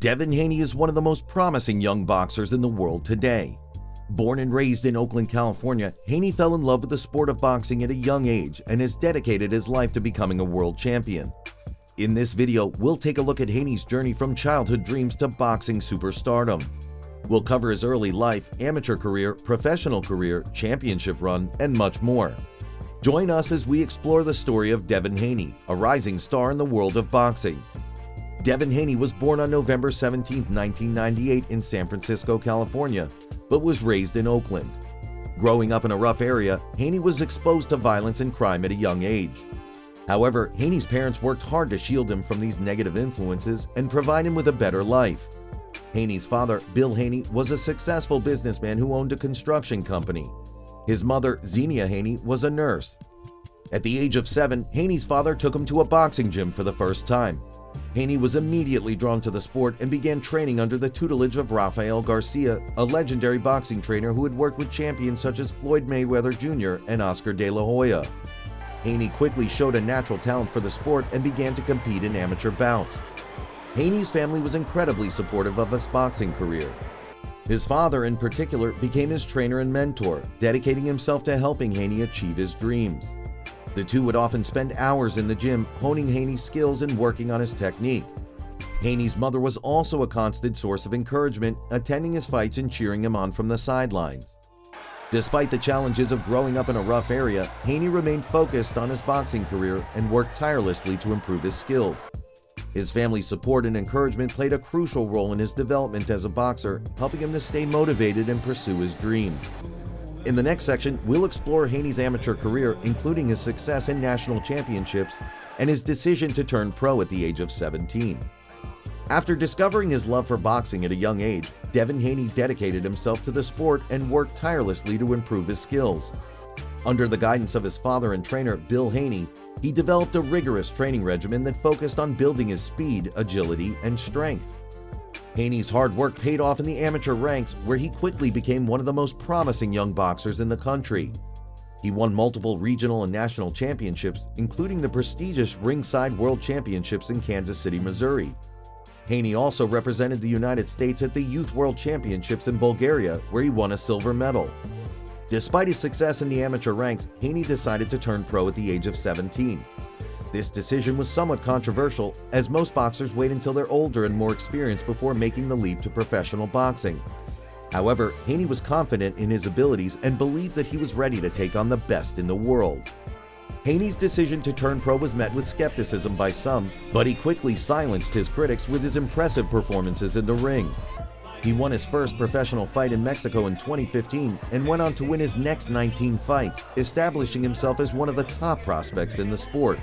Devin Haney is one of the most promising young boxers in the world today. Born and raised in Oakland, California, Haney fell in love with the sport of boxing at a young age and has dedicated his life to becoming a world champion. In this video, we'll take a look at Haney's journey from childhood dreams to boxing superstardom. We'll cover his early life, amateur career, professional career, championship run, and much more. Join us as we explore the story of Devin Haney, a rising star in the world of boxing. Devin Haney was born on November 17, 1998 in San Francisco, California, but was raised in Oakland. Growing up in a rough area, Haney was exposed to violence and crime at a young age. However, Haney's parents worked hard to shield him from these negative influences and provide him with a better life. Haney's father, Bill Haney, was a successful businessman who owned a construction company. His mother, Xenia Haney, was a nurse. At the age of 7, Haney's father took him to a boxing gym for the first time. Haney was immediately drawn to the sport and began training under the tutelage of Rafael Garcia, a legendary boxing trainer who had worked with champions such as Floyd Mayweather Jr. and Oscar de la Hoya. Haney quickly showed a natural talent for the sport and began to compete in amateur bouts. Haney's family was incredibly supportive of his boxing career. His father, in particular, became his trainer and mentor, dedicating himself to helping Haney achieve his dreams. The two would often spend hours in the gym honing Haney's skills and working on his technique. Haney's mother was also a constant source of encouragement, attending his fights and cheering him on from the sidelines. Despite the challenges of growing up in a rough area, Haney remained focused on his boxing career and worked tirelessly to improve his skills. His family's support and encouragement played a crucial role in his development as a boxer, helping him to stay motivated and pursue his dreams. In the next section, we'll explore Haney's amateur career, including his success in national championships and his decision to turn pro at the age of 17. After discovering his love for boxing at a young age, Devin Haney dedicated himself to the sport and worked tirelessly to improve his skills. Under the guidance of his father and trainer, Bill Haney, he developed a rigorous training regimen that focused on building his speed, agility, and strength. Haney's hard work paid off in the amateur ranks, where he quickly became one of the most promising young boxers in the country. He won multiple regional and national championships, including the prestigious Ringside World Championships in Kansas City, Missouri. Haney also represented the United States at the Youth World Championships in Bulgaria, where he won a silver medal. Despite his success in the amateur ranks, Haney decided to turn pro at the age of 17. This decision was somewhat controversial, as most boxers wait until they're older and more experienced before making the leap to professional boxing. However, Haney was confident in his abilities and believed that he was ready to take on the best in the world. Haney's decision to turn pro was met with skepticism by some, but he quickly silenced his critics with his impressive performances in the ring. He won his first professional fight in Mexico in 2015 and went on to win his next 19 fights, establishing himself as one of the top prospects in the sport.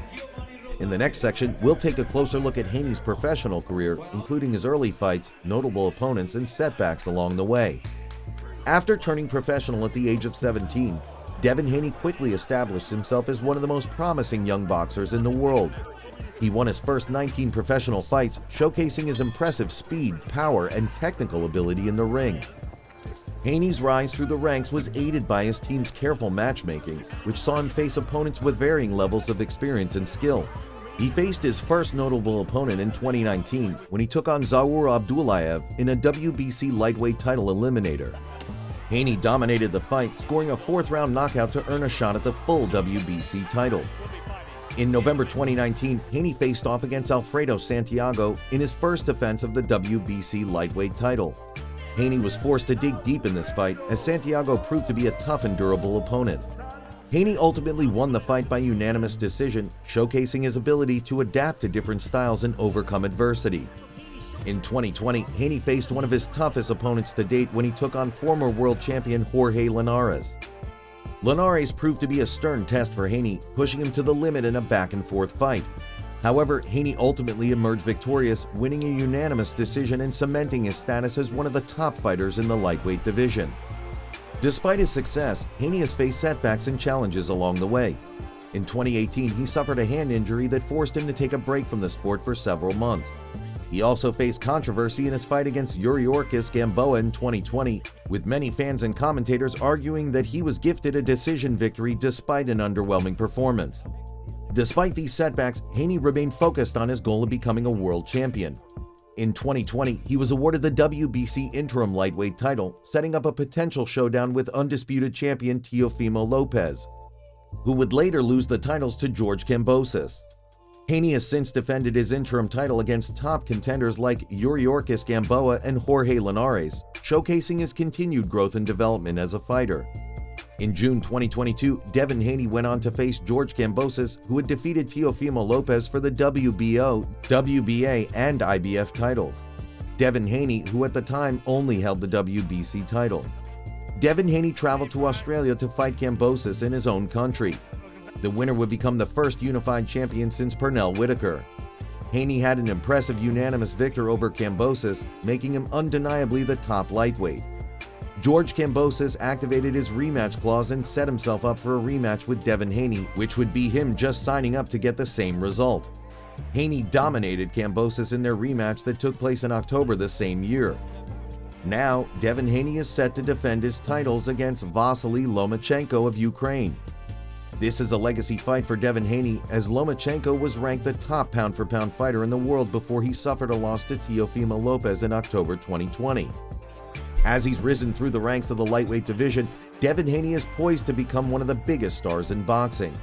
In the next section, we'll take a closer look at Haney's professional career, including his early fights, notable opponents, and setbacks along the way. After turning professional at the age of 17, Devin Haney quickly established himself as one of the most promising young boxers in the world. He won his first 19 professional fights, showcasing his impressive speed, power, and technical ability in the ring. Haney's rise through the ranks was aided by his team's careful matchmaking, which saw him face opponents with varying levels of experience and skill. He faced his first notable opponent in 2019 when he took on Zaur Abdullayev in a WBC lightweight title eliminator. Haney dominated the fight, scoring a fourth-round knockout to earn a shot at the full WBC title. In November 2019, Haney faced off against Alfredo Santiago in his first defense of the WBC lightweight title. Haney was forced to dig deep in this fight, as Santiago proved to be a tough and durable opponent. Haney ultimately won the fight by unanimous decision, showcasing his ability to adapt to different styles and overcome adversity. In 2020, Haney faced one of his toughest opponents to date when he took on former world champion Jorge Linares. Linares proved to be a stern test for Haney, pushing him to the limit in a back-and-forth fight. However, Haney ultimately emerged victorious, winning a unanimous decision and cementing his status as one of the top fighters in the lightweight division. Despite his success, Haney has faced setbacks and challenges along the way. In 2018, he suffered a hand injury that forced him to take a break from the sport for several months. He also faced controversy in his fight against Yuriorkis Gamboa in 2020, with many fans and commentators arguing that he was gifted a decision victory despite an underwhelming performance. Despite these setbacks, Haney remained focused on his goal of becoming a world champion. In 2020, he was awarded the WBC interim lightweight title, setting up a potential showdown with undisputed champion Teofimo Lopez, who would later lose the titles to George Kambosos. Haney has since defended his interim title against top contenders like Yuriorkis Gamboa and Jorge Linares, showcasing his continued growth and development as a fighter. In June 2022, Devin Haney went on to face George Kambosos, who had defeated Teofimo Lopez for the WBO, WBA, and IBF titles. Devin Haney, who at the time only held the WBC title. Devin Haney traveled to Australia to fight Kambosos in his own country. The winner would become the first unified champion since Pernell Whitaker. Haney had an impressive unanimous victory over Kambosos, making him undeniably the top lightweight. George Kambosos activated his rematch clause and set himself up for a rematch with Devin Haney, which would be him just signing up to get the same result. Haney dominated Kambosos in their rematch that took place in October the same year. Now, Devin Haney is set to defend his titles against Vasily Lomachenko of Ukraine. This is a legacy fight for Devin Haney, as Lomachenko was ranked the top pound-for-pound fighter in the world before he suffered a loss to Teofimo Lopez in October 2020. As he's risen through the ranks of the lightweight division, Devin Haney is poised to become one of the biggest stars in boxing.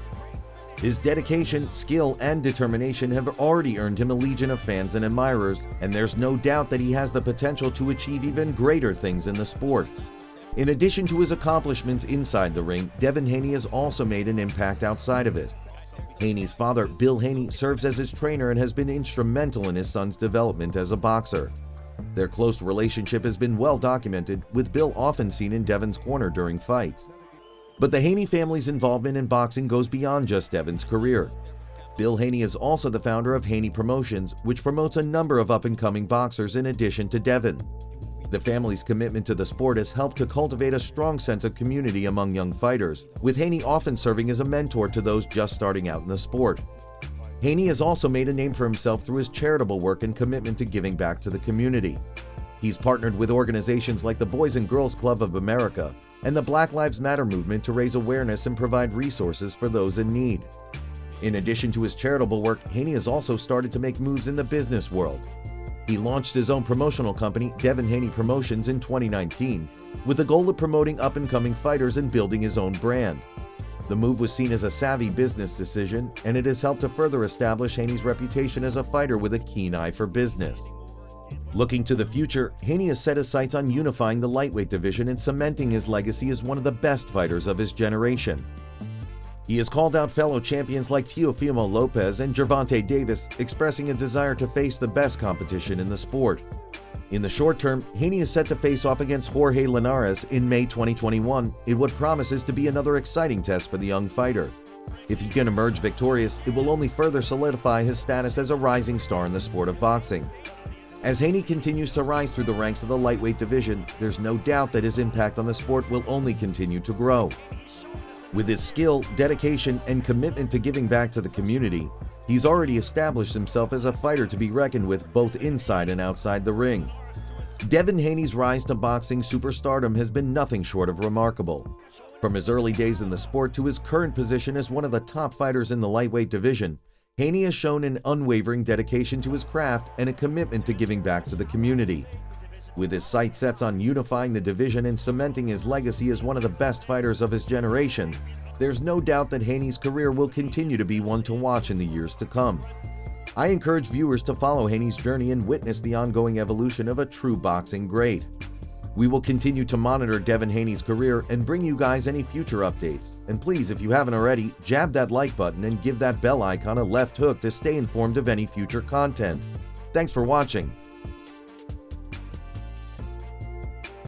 His dedication, skill, and determination have already earned him a legion of fans and admirers, and there's no doubt that he has the potential to achieve even greater things in the sport. In addition to his accomplishments inside the ring, Devin Haney has also made an impact outside of it. Haney's father, Bill Haney, serves as his trainer and has been instrumental in his son's development as a boxer. Their close relationship has been well documented, with Bill often seen in Devin's corner during fights. But the Haney family's involvement in boxing goes beyond just Devin's career. Bill Haney is also the founder of Haney Promotions, which promotes a number of up-and-coming boxers in addition to Devin. The family's commitment to the sport has helped to cultivate a strong sense of community among young fighters, with Haney often serving as a mentor to those just starting out in the sport. Haney has also made a name for himself through his charitable work and commitment to giving back to the community. He's partnered with organizations like the Boys and Girls Club of America and the Black Lives Matter movement to raise awareness and provide resources for those in need. In addition to his charitable work, Haney has also started to make moves in the business world. He launched his own promotional company, Devin Haney Promotions, in 2019, with the goal of promoting up-and-coming fighters and building his own brand. The move was seen as a savvy business decision, and it has helped to further establish Haney's reputation as a fighter with a keen eye for business. Looking to the future, Haney has set his sights on unifying the lightweight division and cementing his legacy as one of the best fighters of his generation. He has called out fellow champions like Teofimo Lopez and Gervonta Davis, expressing a desire to face the best competition in the sport. In the short term, Haney is set to face off against Jorge Linares in May 2021 in what promises to be another exciting test for the young fighter. If he can emerge victorious, it will only further solidify his status as a rising star in the sport of boxing. As Haney continues to rise through the ranks of the lightweight division, there's no doubt that his impact on the sport will only continue to grow. With his skill, dedication, and commitment to giving back to the community, he's already established himself as a fighter to be reckoned with both inside and outside the ring. Devin Haney's rise to boxing superstardom has been nothing short of remarkable. From his early days in the sport to his current position as one of the top fighters in the lightweight division, Haney has shown an unwavering dedication to his craft and a commitment to giving back to the community. With his sights set on unifying the division and cementing his legacy as one of the best fighters of his generation, there's no doubt that Haney's career will continue to be one to watch in the years to come. I encourage viewers to follow Haney's journey and witness the ongoing evolution of a true boxing great. We will continue to monitor Devin Haney's career and bring you guys any future updates. And please, if you haven't already, jab that like button and give that bell icon a left hook to stay informed of any future content. Thanks for watching.